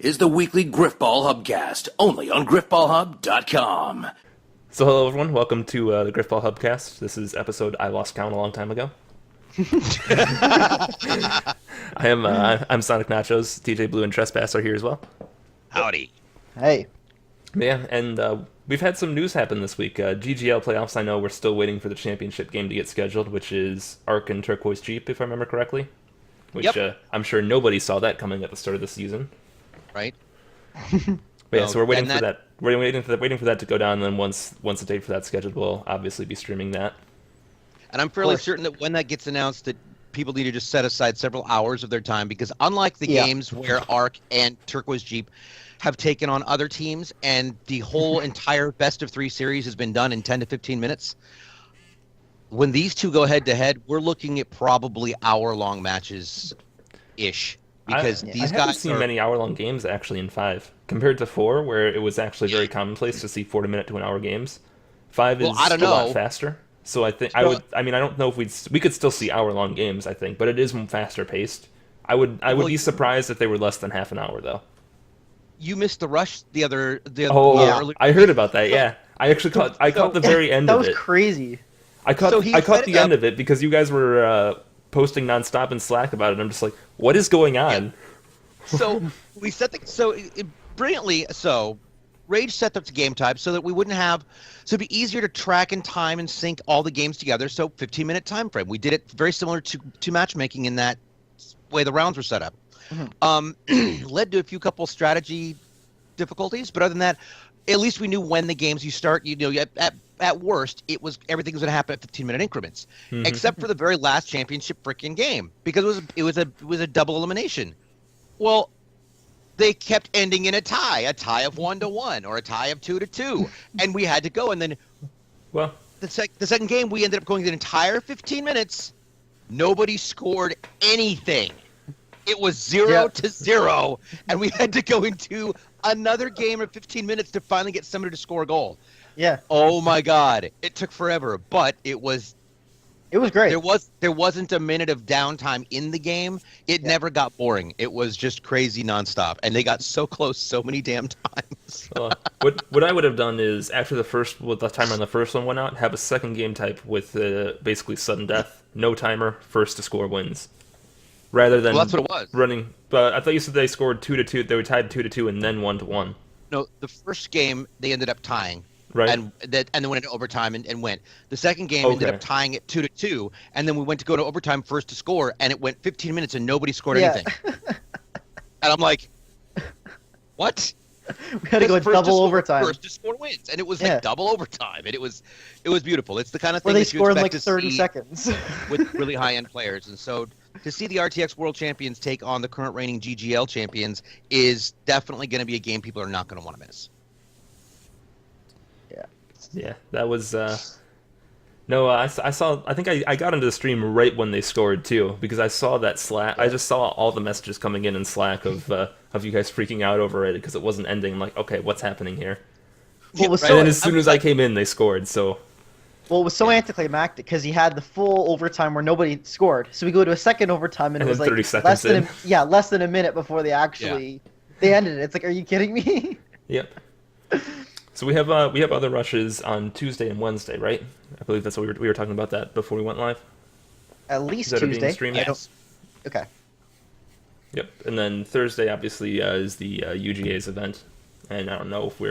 is the weekly Grifball Hubcast, only on GrifballHub.com. So hello everyone, welcome to the Grifball Hubcast. This is episode I lost count a long time ago. I'm Sonic Nachos, TJ Blue and Trespass are here as well. Howdy. Hey. Yeah, and we've had some news happen this week. GGL playoffs, I know we're still waiting for the championship game to get scheduled, which is Arc and Turquoise Jeep, if I remember correctly. Which I'm sure nobody saw that coming at the start of the season. Right. But yeah, so we're waiting for that. We're waiting for that to go down, and then once the date for that's scheduled, we'll obviously be streaming that. And I'm fairly certain that when that gets announced, that people need to just set aside several hours of their time, because unlike the games where Arc and Turquoise Jeep have taken on other teams, and the whole entire best of 3 series has been done in 10 to 15 minutes, when these two go head to head, we're looking at probably hour-long matches-ish. Because these I haven't seen many hour-long games actually in 5 compared to 4, where it was actually very commonplace to see 40-minute to an hour games. 5 is a lot faster, so I think I don't know if we could still see hour-long games. I think, but it is faster paced. I would be surprised if they were less than half an hour though. You missed the rush the other. I heard about that. Yeah, I actually caught the very end of it. That was crazy. I caught the end of it because you guys were posting nonstop in Slack about it. I'm just like, what is going on? Yeah. So we set brilliantly. So Rage set up the game type so that we wouldn't have. So it'd be easier to track in time and sync all the games together. So 15-minute time frame. We did it very similar to matchmaking in that way the rounds were set up. Mm-hmm. Led to a few couple strategy difficulties, but other than that, at least we knew when the games you start. You know, at worst, everything was going to happen at 15-minute increments, except for the very last championship freaking game, because it was a double elimination. Well, they kept ending in a tie of 1-1 or a tie of 2-2, and we had to go. And then, the second game we ended up going the entire 15 minutes. Nobody scored anything. It was 0-0, and we had to go into another game of 15 minutes to finally get somebody to score a goal. Yeah. Oh my God! It took forever, but it was great. There wasn't a minute of downtime in the game. It never got boring. It was just crazy nonstop, and they got so close so many damn times. What I would have done is after the timer on the first one went out, have a second game type with basically sudden death, no timer, first to score wins. Rather than that's what it was. Running, but I thought you said they scored 2-2. They were tied 2-2 and then 1-1. No, the first game they ended up tying, right? And then went into overtime and went. The second game ended up tying at 2-2, and then we went to go to overtime first to score, and it went 15 minutes and nobody scored anything. And I'm like, what? We had to go double overtime. First to score wins, and it was like double overtime, and it was beautiful. It's the kind of thing where they that you scored in expect like to 30 see seconds with really high-end players, and so. To see the RTX World Champions take on the current reigning GGL champions is definitely going to be a game people are not going to want to miss. Yeah, that was. No, I saw. I think I got into the stream right when they scored too, because I saw that Slack. I just saw all the messages coming in Slack of you guys freaking out over it because it wasn't ending. I'm like, okay, what's happening here? Well, and then as soon as I came in, they scored. So. Well, it was so anticlimactic because he had the full overtime where nobody scored. So we go to a second overtime and it was like 30 seconds less than a minute before they actually they ended it. It's like, are you kidding me? Yep. So we have other rushes on Tuesday and Wednesday, right? I believe that's what we were talking about that before we went live. At least Is that Tuesday. Being streamed? Yes. Okay. Yep. And then Thursday obviously is the UGA's event, and I don't know if we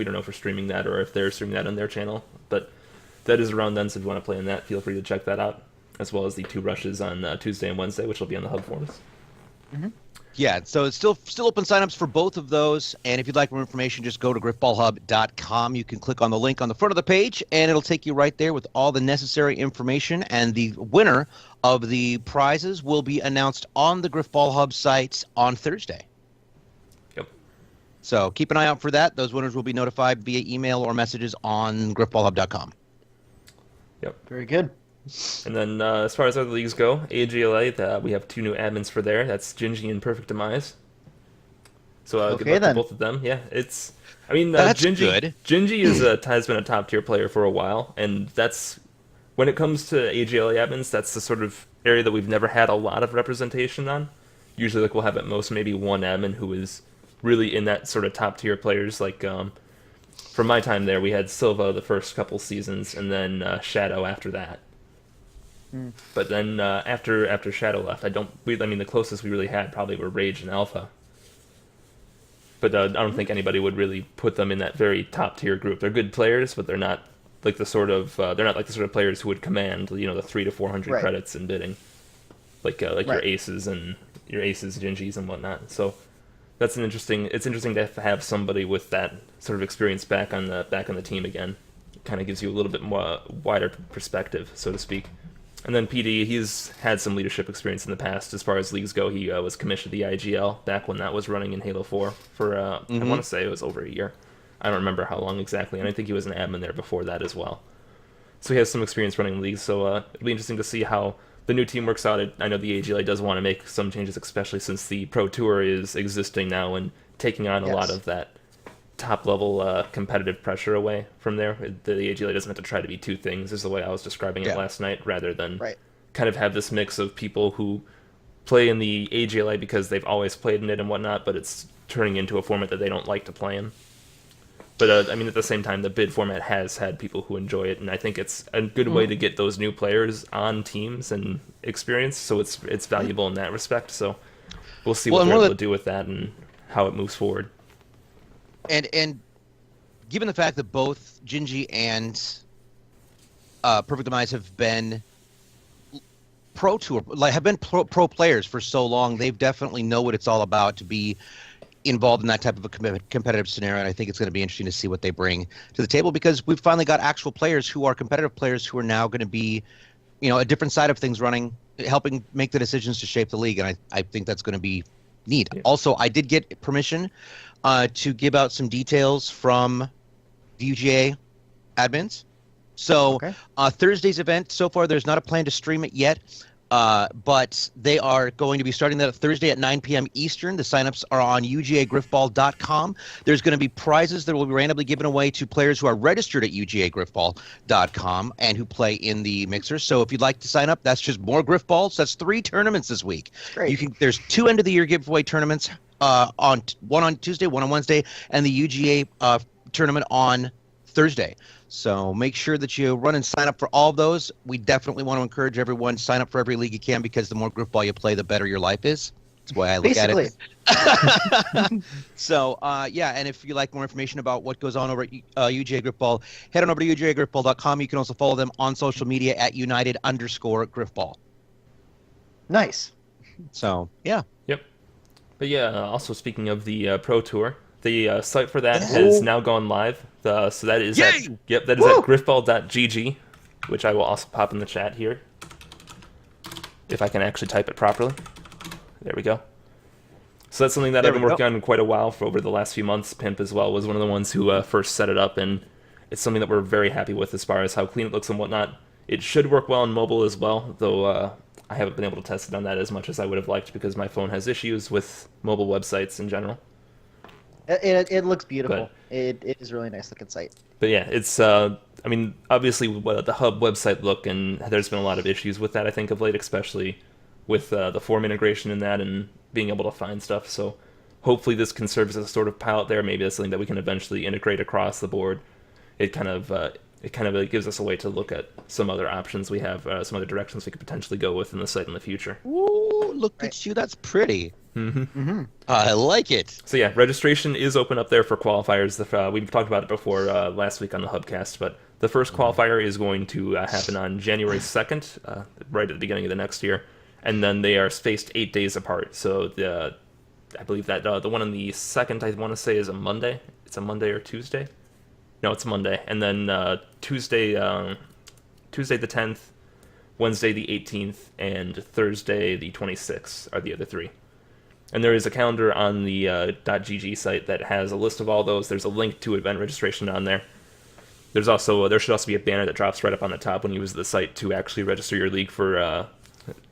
don't know if we're streaming that or if they're streaming that on their channel, but. That is around then, so if you want to play in that, feel free to check that out, as well as the 2 rushes on Tuesday and Wednesday, which will be on the Hub forums. Mm-hmm. Yeah, so it's still open signups for both of those, and if you'd like more information, just go to GrifballHub.com. You can click on the link on the front of the page, and it'll take you right there with all the necessary information, and the winner of the prizes will be announced on the Grifball Hub site on Thursday. Yep. So keep an eye out for that. Those winners will be notified via email or messages on GrifballHub.com. Yep. Very good. And then as far as other leagues go, AGLA, we have 2 new admins for there. That's Gingy and Perfect Demise. So good luck to both of them. Yeah, that's Gingy, good. Gingy has been a top tier player for a while, and that's when it comes to AGLA admins, that's the sort of area that we've never had a lot of representation on. Usually, we'll have at most maybe one admin who is really in that sort of top tier players. Like from my time there, we had Silva the first couple seasons, and then Shadow after that. But then after Shadow left, the closest we really had probably were Rage and Alpha. But I don't think anybody would really put them in that very top tier group. They're good players, but they're not like the sort of players who would command the 300 to 400 credits in bidding, like your aces, Gingis, and whatnot. So it's interesting to have somebody with that sort of experience back on the team again. It kind of gives you a little bit more wider perspective, so to speak. And then PD, he's had some leadership experience in the past as far as leagues go. He was commissioned the IGL back when that was running in Halo 4 for, I want to say it was over a year. I don't remember how long exactly, and I think he was an admin there before that as well. So he has some experience running leagues, so it'll be interesting to see how the new team works out. I know the AGLA does want to make some changes, especially since the Pro Tour is existing now and taking on a lot of that top-level competitive pressure away from there. The AGLA doesn't have to try to be two things, is the way I was describing it last night, rather than kind of have this mix of people who play in the AGLA because they've always played in it and whatnot, but it's turning into a format that they don't like to play in. But, at the same time, the bid format has had people who enjoy it, and I think it's a good way to get those new players on teams and experience, so it's valuable in that respect. So we'll see what they're able to do with that and how it moves forward. And given the fact that both Gingy and Perfect Demise have been pro tour, have been pro players for so long, they've definitely know what it's all about to be involved in that type of a competitive scenario. And I think it's going to be interesting to see what they bring to the table, because we've finally got actual players who are competitive players who are now going to be, a different side of things running, helping make the decisions to shape the league. And I think that's going to be neat. Yeah. Also, I did get permission to give out some details from the UGA admins. So Thursday's event, so far there's not a plan to stream it yet, but they are going to be starting that Thursday at 9 p.m. Eastern. The signups are on UGAGrifball.com. There's going to be prizes that will be randomly given away to players who are registered at UGAGrifball.com and who play in the mixer. So if you'd like to sign up, that's just more Grifballs. That's 3 tournaments this week. Great. There's 2 end-of-the-year giveaway tournaments, one on Tuesday, one on Wednesday, and the UGA tournament on Thursday. So make sure that you run and sign up for all of those. We definitely want to encourage everyone, sign up for every league you can, because the more Grifball you play, the better your life is. That's the way I look at it. So, and if you'd like more information about what goes on over at UGA Grifball, head on over to UGAGrifball.com. You can also follow them on social media at United_Grifball. Nice. So, yeah. Yep. But also speaking of the Pro Tour, the site for that has now gone live. So that is at grifball.gg, which I will also pop in the chat here, if I can actually type it properly. There we go. So that's something that I've been working on quite a while for over the last few months. Pimp as well was one of the ones who first set it up, and it's something that we're very happy with as far as how clean it looks and whatnot. It should work well on mobile as well, though I haven't been able to test it on that as much as I would have liked, because my phone has issues with mobile websites in general. It looks beautiful. It is a really nice looking site. But yeah, it's obviously the Hub website look, and there's been a lot of issues with that, I think, of late, especially with the form integration in that and being able to find stuff. So hopefully this can serve as a sort of pilot there. Maybe that's something that we can eventually integrate across the board. It kind of gives us a way to look at some other options we have, some other directions we could potentially go with in the site in the future. Ooh, look at you. That's pretty. I like it. So yeah, registration is open up there for qualifiers. We've talked about it before last week on the Hubcast, but the first qualifier is going to happen on January 2nd, right at the beginning of the next year, and then they are spaced 8 days apart. So I believe that the one on the 2nd, I want to say, is a Monday. It's a Monday or Tuesday. No, it's Monday, and then Tuesday the 10th, Wednesday the 18th, and Thursday the 26th are the other 3. And there is a calendar on the .gg site that has a list of all those. There's a link to event registration on there. There should also be a banner that drops right up on the top when you visit the site to actually register your league to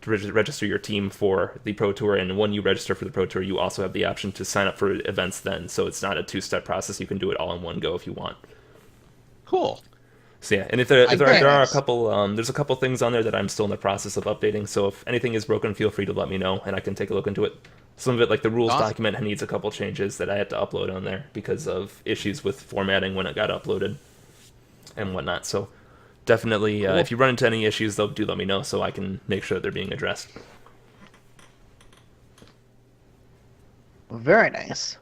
register your team for the Pro Tour. And when you register for the Pro Tour, you also have the option to sign up for events then. So it's not a 2-step process. You can do it all in one go if you want. Cool. So yeah, and if there are a couple, there's a couple things on there that I'm still in the process of updating. So if anything is broken, feel free to let me know, and I can take a look into it. Some of it, like the rules document, needs a couple changes that I had to upload on there because of issues with formatting when it got uploaded and whatnot. So definitely, if you run into any issues, though, do let me know so I can make sure they're being addressed. Very nice.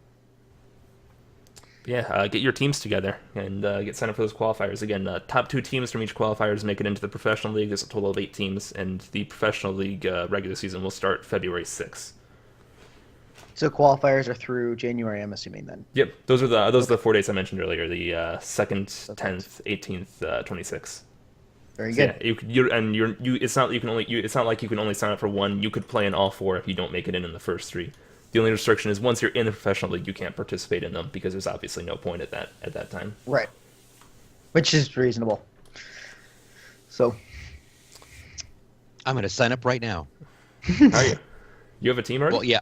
Yeah, get your teams together and get signed up for those qualifiers. Again, top 2 teams from each qualifiers make it into the professional league. There's a total of 8 teams, and the professional league regular season will start February 6th. So qualifiers are through January, I'm assuming then. Yep, those are the 4 dates I mentioned earlier: the 2nd, 10th, 18th, 26th. Very good. Yeah, it's not like you can only sign up for one. You could play in all 4 if you don't make it in the first 3. The only restriction is once you're in the professional league, you can't participate in them because there's obviously no point at that time. Right. Which is reasonable. So I'm going to sign up right now. Are you? You have a team already? Well, yeah.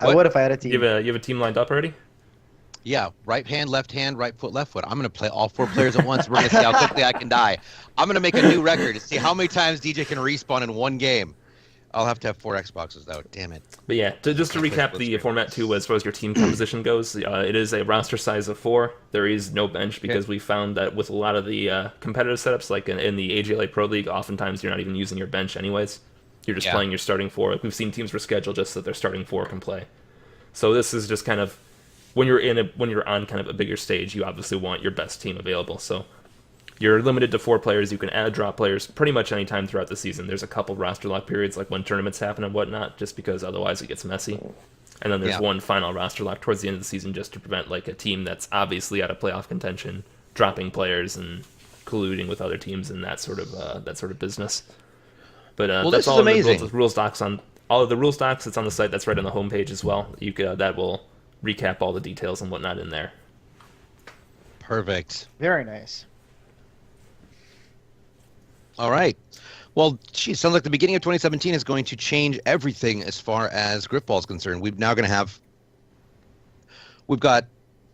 I would if I had a team. You have a team lined up already? Yeah, right hand, right foot, left foot. I'm going to play all 4 players at once. We're going to see how quickly I can die. I'm going to make a new record to see how many times DJ can respawn in one game. I'll have to have 4 Xboxes, though. Damn it. But yeah, just to recap the format, too, as far as your team composition goes, it is a roster size of 4. There is no bench because we found that with a lot of the competitive setups, like in the AGLA Pro League, oftentimes you're not even using your bench anyways. You're just playing your starting 4. Like, we've seen teams reschedule just so their starting 4 can play. So this is just kind of, when you're on kind of a bigger stage, you obviously want your best team available. So you're limited to 4 players. You can add drop players pretty much any time throughout the season. There's a couple roster lock periods, like when tournaments happen and whatnot, just because otherwise it gets messy. And then there's one final roster lock towards the end of the season just to prevent like a team that's obviously out of playoff contention dropping players and colluding with other teams and that sort of business. But that's all amazing. The rules docs on all of the rules docs. It's on the site. That's right on the homepage as well. You could, that will recap all the details and whatnot in there. Perfect. Very nice. All right. Well, geez, sounds like the beginning of 2017 is going to change everything as far as Grifball is concerned. We're now going to have, we've got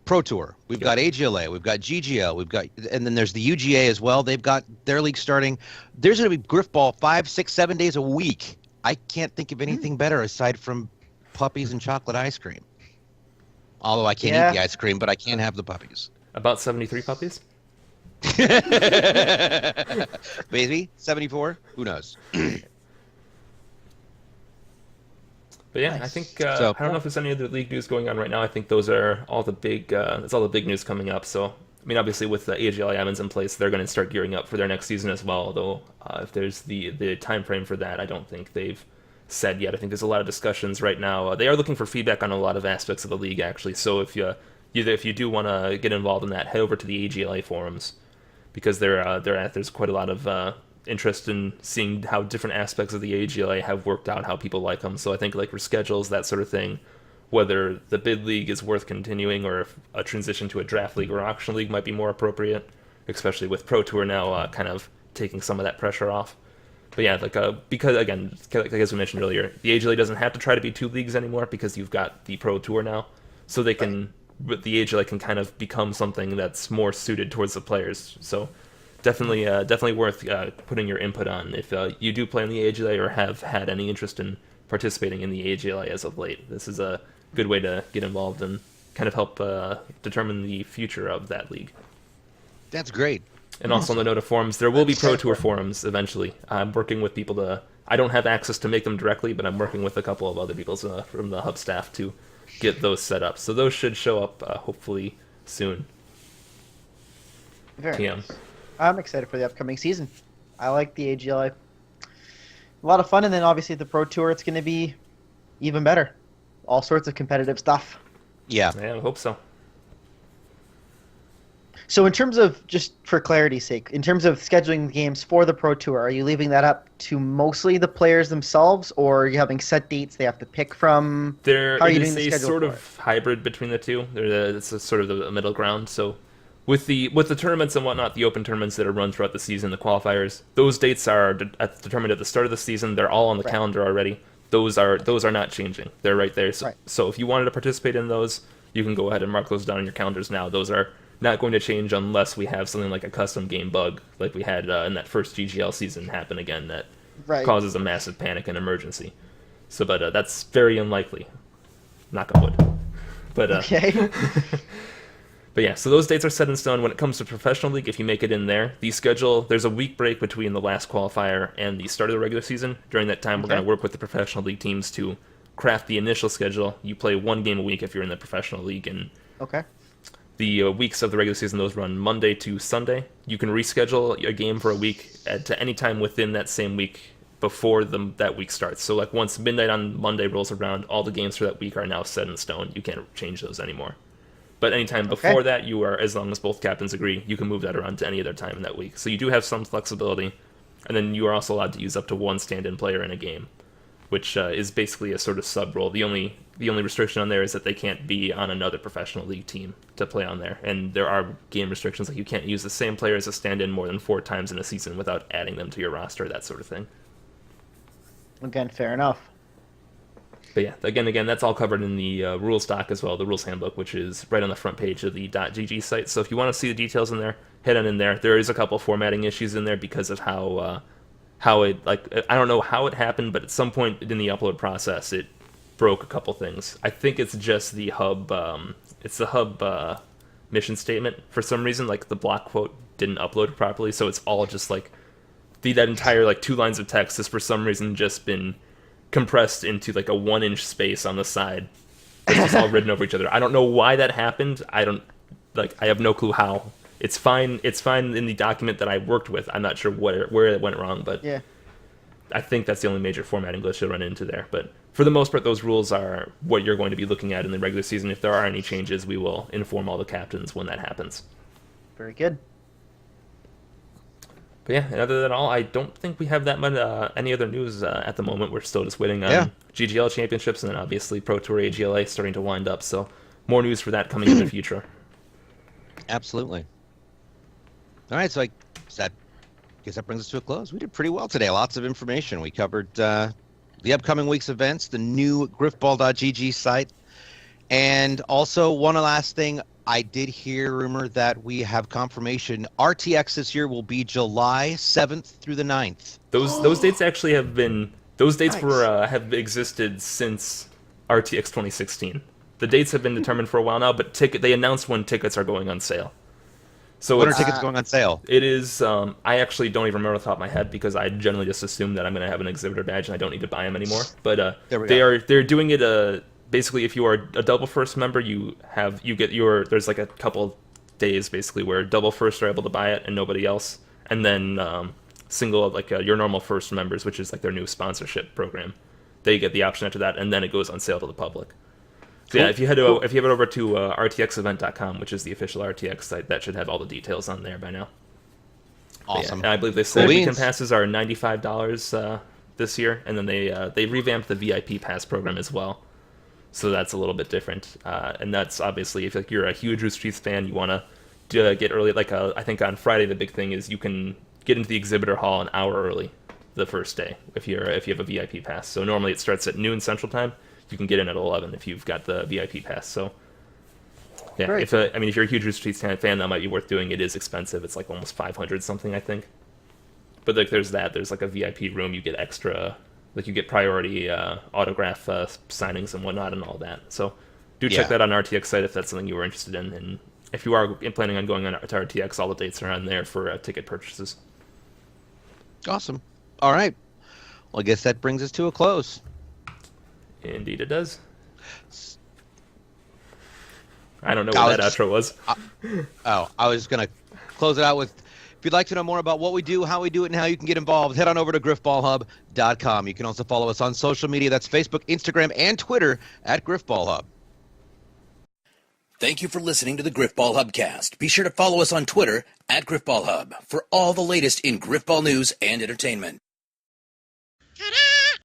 Pro Tour, we've got AGLA, we've got GGL, and then there's the UGA as well. They've got their league starting. There's going to be Grifball 5, 6, 7 days a week. I can't think of anything better aside from puppies and chocolate ice cream. Although I can't eat the ice cream, but I can have the puppies. About 73 puppies? Maybe 74. Who knows? But yeah, I think I don't know if there's any other league news going on right now. I think those are all the big that's all the big news coming up. So I mean, obviously with the AGL Evans in place, they're going to start gearing up for their next season as well. Although if there's the time frame for that, I don't think they've said yet. I think there's a lot of discussions right now. They are looking for feedback on a lot of aspects of the league actually. So if you do want to get involved in that, head over to the AGLA forums, because there's quite a lot of interest in seeing how different aspects of the AGLA have worked out, how people like them. So I think like reschedules, that sort of thing, whether the bid league is worth continuing or if a transition to a draft league or auction league might be more appropriate, especially with Pro Tour now kind of taking some of that pressure off. But yeah, because again, like as we mentioned earlier, the AGLA doesn't have to try to be 2 leagues anymore because you've got the Pro Tour now, so they can. But the AGLA can kind of become something that's more suited towards the players. So definitely worth putting your input on if you do play in the AGLA or have had any interest in participating in the AGLA as of late. This is a good way to get involved and kind of help determine the future of that league. That's great. And also on the note of forums, there will be Pro Tour forums eventually. I'm working with people I don't have access to make them directly, but I'm working with a couple of other people from the Hub staff to get those set up. So those should show up hopefully soon. Very nice. I'm excited for the upcoming season. I like the AGLA. A lot of fun, and then obviously the Pro Tour, it's going to be even better. All sorts of competitive stuff. Yeah, I hope so. So in terms of, just for clarity's sake, in terms of scheduling the games for the Pro Tour, are you leaving that up to mostly the players themselves, or are you having set dates they have to pick from? How are you doing the schedule? It's a sort of hybrid between the two. It's a sort of the middle ground. So with the tournaments and whatnot, the open tournaments that are run throughout the season, the qualifiers, those dates are determined at the start of the season. They're all on the calendar already. Those are not changing. They're right there. So if you wanted to participate in those, you can go ahead and mark those down on your calendars now. Those are not going to change unless we have something like a custom game bug like we had in that first GGL season happen again that causes a massive panic and emergency. So, but that's very unlikely. knock on wood. But Okay. But yeah, so those dates are set in stone. When it comes to Professional League, if you make it in there, there's a week break between the last qualifier and the start of the regular season. During that time, we're going to work with the Professional League teams to craft the initial schedule. You play 1 game a week if you're in the Professional League, and the weeks of the regular season, those run Monday to Sunday. You can reschedule a game for a week to any time within that same week before that week starts. So like once midnight on Monday rolls around, all the games for that week are now set in stone. You can't change those anymore. But anytime before that, you are, as long as both captains agree, you can move that around to any other time in that week. So you do have some flexibility, and then you are also allowed to use up to 1 stand-in player in a game, which is basically a sort of sub-role. The only restriction on there is that they can't be on another Professional League team to play on there. And there are game restrictions, like you can't use the same player as a stand-in more than 4 times in a season without adding them to your roster, that sort of thing. Again, fair enough. But yeah, again, that's all covered in the rules doc as well, the rules handbook, which is right on the front page of the .gg site. So if you want to see the details in there, head on in there. There is a couple formatting issues in there because of how it, like, I don't know how it happened, but at some point in the upload process, it broke a couple things. I think it's just the hub, mission statement. For some reason, like, the block quote didn't upload properly, so it's all just, like, that entire, like, 2 lines of text has for some reason just been compressed into like a 1-inch space on the side. It's just all written over each other. I don't know why that happened. I have no clue how. It's fine in the document that I worked with. I'm not sure where it went wrong, but yeah, I think that's the only major formatting glitch you'll run into there. But for the most part, those rules are what you're going to be looking at in the regular season. If there are any changes, we will inform all the captains when that happens. Very good. But yeah, and other than all, I don't think we have that much any other news at the moment. We're still just waiting on GGL championships, and then obviously Pro Tour AGLA starting to wind up. So more news for that coming in the future. Absolutely. All right, so I guess that brings us to a close. We did pretty well today. Lots of information. We covered the upcoming week's events, the new Grifball.gg site, and also one last thing. I did hear rumor that we have confirmation. RTX this year will be July 7th through the 9th. Those dates actually have been... Those dates Nice. have existed since RTX 2016. The dates have been determined for a while now, but they announced when tickets are going on sale. So when are tickets going on sale? It is... I actually don't even remember off the top of my head because I generally just assume that I'm going to have an exhibitor badge and I don't need to buy them anymore. But they're doing it... basically, if you are a double first member, there's like a couple days basically where double first are able to buy it and nobody else, and then single, like your normal first members, which is like their new sponsorship program, they get the option after that, and then it goes on sale to the public. So yeah, if you head over to rtxevent.com, which is the official RTX site, that should have all the details on there by now. Awesome. Yeah, I believe they said weekend passes are $95 this year, and then they revamped the VIP pass program as well. So that's a little bit different, and that's obviously if you're a huge Rooster Teeth fan, you want to get early. I think on Friday the big thing is you can get into the exhibitor hall an hour early the first day if you have a VIP pass. So normally it starts at noon Central Time. You can get in at 11 if you've got the VIP pass. So yeah, if you're a huge Rooster Teeth fan, that might be worth doing. It is expensive. It's like almost 500 something, I think. But like there's like a VIP room. You get extra. Like you get priority autograph signings and whatnot and all that. So do check that on RTX site if that's something you were interested in. And if you are planning on going on to RTX, all the dates are on there for ticket purchases. Awesome. All right. Well, I guess that brings us to a close. Indeed it does. I don't know what that outro was. I was going to close it out with... If you'd like to know more about what we do, how we do it, and how you can get involved, head on over to GrifballHub.com. You can also follow us on social media. That's Facebook, Instagram, and Twitter at GrifballHub. Thank you for listening to the Grifball Hubcast. Be sure to follow us on Twitter at GrifballHub for all the latest in Grifball news and entertainment. Ta-da!